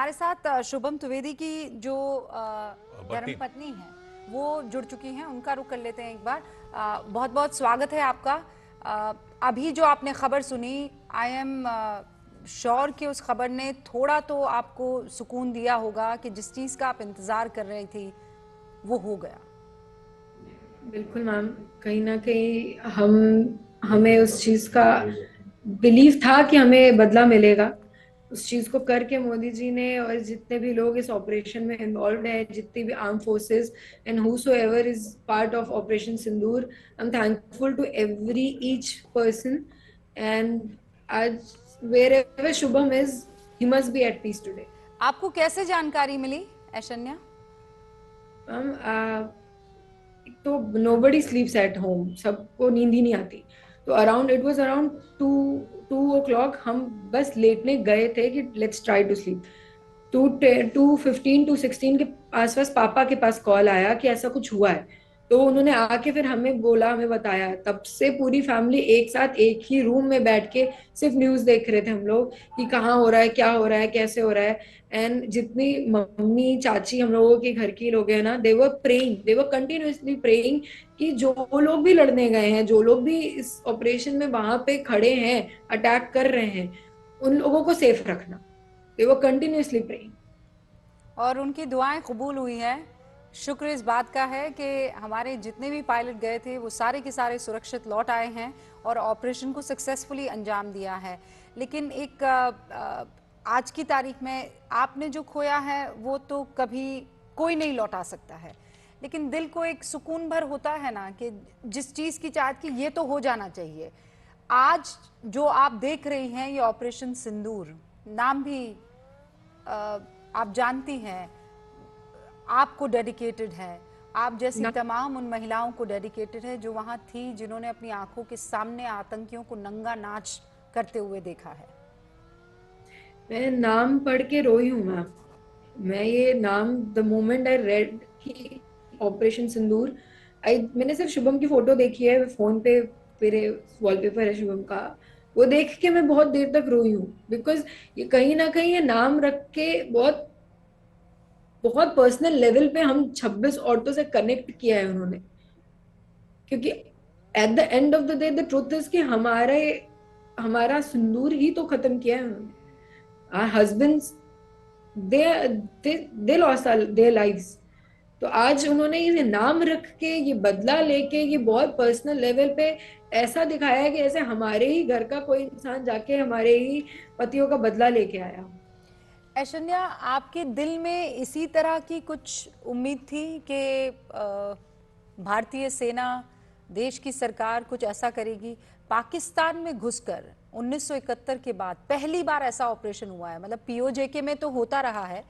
हमारे साथ शुभम द्विवेदी की जो धर्म भक्ति। पत्नी है वो जुड़ चुकी हैं, उनका रुख कर लेते हैं एक बार। बहुत बहुत स्वागत है आपका। अभी जो आपने खबर सुनी, आई एम श्योर कि उस खबर ने थोड़ा तो आपको सुकून दिया होगा कि जिस चीज का आप इंतजार कर रही थी वो हो गया। बिल्कुल मैम। कहीं ना कहीं हमें उस चीज का बिलीव था कि हमें बदला मिलेगा। उस चीज को करके मोदी जी ने और जितने भी लोग इस ऑपरेशन में इन्वॉल्व है, जितनी भी arm forces and whosoever is part of operation Sindoor, I am thankful to every each person. And आज wherever Shubham is, he must be at peace today. आपको कैसे जानकारी मिली ऐशन्या? मैम तो नोबडी स्लीप्स एट होम, सबको नींद ही नहीं आती। तो around it was around two two o'clock हम बस लेटने गए थे कि लेट्स ट्राई टू स्लीप। 2:15 2:16 के आसपास पापा के पास कॉल आया कि ऐसा कुछ हुआ है। तो उन्होंने आके फिर हमें बोला, हमें बताया। तब से पूरी फैमिली एक साथ एक ही रूम में बैठ के सिर्फ न्यूज देख रहे थे हम लोग कि कहाँ हो रहा है, क्या हो रहा है, कैसे हो रहा है। एंड जितनी मम्मी चाची हम लोगों के घर की लोग हैं ना, दे वर प्रेइंग, दे वर कंटिन्यूअसली प्रेइंग कि जो लोग भी लड़ने गए हैं, जो लोग भी इस ऑपरेशन में वहां पे खड़े हैं, अटैक कर रहे हैं, उन लोगों को सेफ रखना। दे वर कंटिन्यूअसली प्रेइंग। और उनकी दुआएं कबूल हुई हैं। शुक्र इस बात का है कि हमारे जितने भी पायलट गए थे वो सारे के सारे सुरक्षित लौट आए हैं और ऑपरेशन को सक्सेसफुली अंजाम दिया है। लेकिन एक आज की तारीख में आपने जो खोया है वो तो कभी कोई नहीं लौटा सकता है, लेकिन दिल को एक सुकून भर होता है ना कि जिस चीज़ की चाहत की ये तो हो जाना चाहिए। आज जो आप देख रही हैं ये ऑपरेशन सिंदूर, नाम भी आप जानती हैं, आपको डेडिकेटेड है। आप जैसी तमाम उन महिलाओं को डेडिकेटेड है जो वहां थी, जिन्होंने अपनी आंखों के सामने आतंकियों को नंगा नाच करते हुए देखा है। मैं नाम पढ़ के रोई हूँ मैम। मैं ये नाम द मोमेंट आई रेड कि ऑपरेशन सिंदूर, मैंने सिर्फ शुभम की फोटो देखी है फोन पे, मेरे वॉलपेपर है शुभम का। वो देख के मैं बहुत देर तक रोई हूँ, बिकॉज ये कहीं ना कहीं ये नाम रख के बहुत बहुत पर्सनल लेवल पे हम 26 औरतों से कनेक्ट किया है उन्होंने। क्योंकि at the end of the day the truth is कि हमारा सिंदूर ही तो खत्म किया है उन्होंने। our husbands, they they lost their lives। तो आज उन्होंने ये नाम रख के, ये बदला लेके, ये बहुत पर्सनल लेवल पे ऐसा दिखाया है कि ऐसे हमारे ही घर का कोई इंसान जाके हमारे ही पतियों का बदला लेके आया। ऐशन्या, आपके दिल में इसी तरह की कुछ उम्मीद थी कि भारतीय सेना, देश की सरकार कुछ ऐसा करेगी? पाकिस्तान में घुसकर 1971 के बाद पहली बार ऐसा ऑपरेशन हुआ है। मतलब पीओजेके में तो होता रहा है,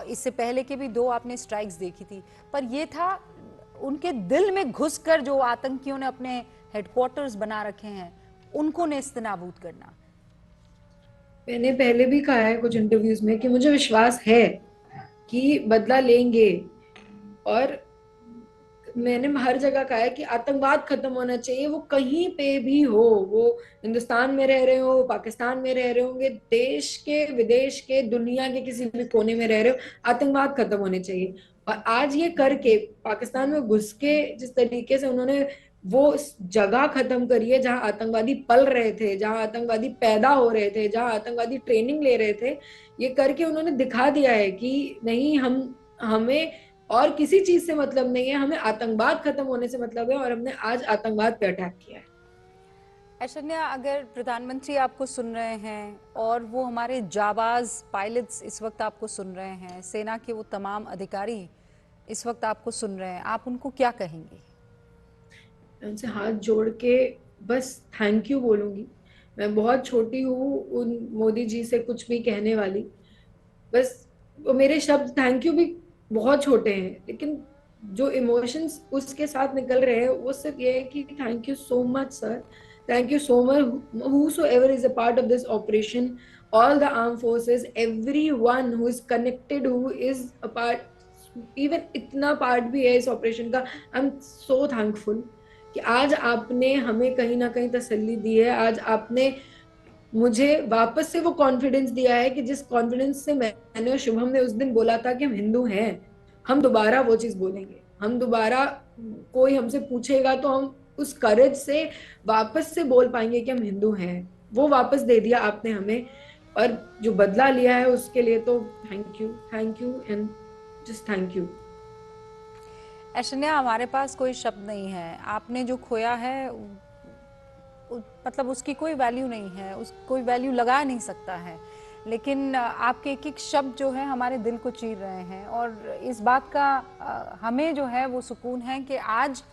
इससे पहले के भी 2 आपने स्ट्राइक्स देखी थी, पर ये था उनके दिल में घुसकर जो आतंकियों ने अपने हेडक्वार्टर्स बना रखे हैं उनको नेस्तनाबूद करना। मैंने पहले भी कहा है कुछ इंटरव्यूज में कि मुझे विश्वास है कि बदला लेंगे। और मैंने हर जगह कहा है कि आतंकवाद खत्म होना चाहिए, वो कहीं पे भी हो, वो हिंदुस्तान में रह रहे हो, पाकिस्तान में रह रहे होंगे, देश के विदेश के दुनिया के किसी भी कोने में रह रहे हो, आतंकवाद खत्म होने चाहिए। और आज ये करके पाकिस्तान में घुस के जिस तरीके से उन्होंने वो जगह खत्म करी है जहां आतंकवादी पल रहे थे, जहां आतंकवादी पैदा हो रहे थे, जहां आतंकवादी ट्रेनिंग ले रहे थे, ये करके उन्होंने दिखा दिया है कि नहीं, हमें और किसी चीज से मतलब नहीं है, हमें आतंकवाद खत्म होने से मतलब है। और हमने आज आतंकवाद पे अटैक किया है। ऐशन्या, अगर प्रधानमंत्री आपको सुन रहे हैं और वो हमारे जाबाज पायलट्स इस वक्त आपको सुन रहे हैं, सेना के वो तमाम अधिकारी इस वक्त आपको सुन रहे हैं, आप उनको क्या कहेंगे? उनसे हाथ जोड़ के बस थैंक यू बोलूंगी। मैं बहुत छोटी हूँ उन मोदी जी से कुछ भी कहने वाली। बस वो मेरे शब्द थैंक यू भी बहुत छोटे हैं, लेकिन जो इमोशंस उसके साथ निकल रहे हैं वो सिर्फ ये है कि thank you so much sir, thank you so much whosoever is a part of this operation, all the armed forces, everyone who is connected, who is a part, even इतना पार्ट भी है इस ऑपरेशन का। I am so thankful कि आज आपने हमें कहीं ना कहीं तसल्ली दी है। आज आपने मुझे वापस से वो कॉन्फिडेंस दिया है कि जिस कॉन्फिडेंस से मैंने और शुभम ने उस दिन बोला था कि हम हिंदू हैं, हम दोबारा वो चीज बोलेंगे। हम दोबारा, कोई हमसे पूछेगा तो हम उस करेज से वापस से बोल पाएंगे कि हम हिंदू हैं। वो वापस दे दिया आपने हमें, और जो बदला लिया है उसके लिए तो thank you and just thank you. Aishanya, हमारे पास कोई शब्द नहीं है। आपने जो खोया है मतलब उसकी कोई वैल्यू नहीं है, उस कोई वैल्यू लगा नहीं सकता है। लेकिन आपके एक एक शब्द जो है हमारे दिल को चीर रहे हैं, और इस बात का हमें जो है वो सुकून है कि आज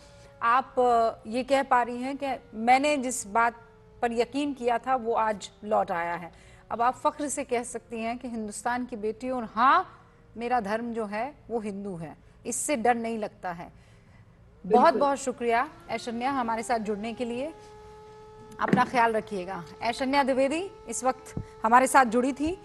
आप ये कह पा रही हैं कि मैंने जिस बात पर यकीन किया था वो आज लौट आया है। अब आप फख्र से कह सकती हैं कि हिंदुस्तान की बेटी, और हाँ, मेरा धर्म जो है वो हिंदू है। इससे डर नहीं लगता है। बहुत बिल्कुल। बहुत शुक्रिया ऐशन्या हमारे साथ जुड़ने के लिए। अपना ख्याल रखिएगा। ऐशन्या द्विवेदी इस वक्त हमारे साथ जुड़ी थी।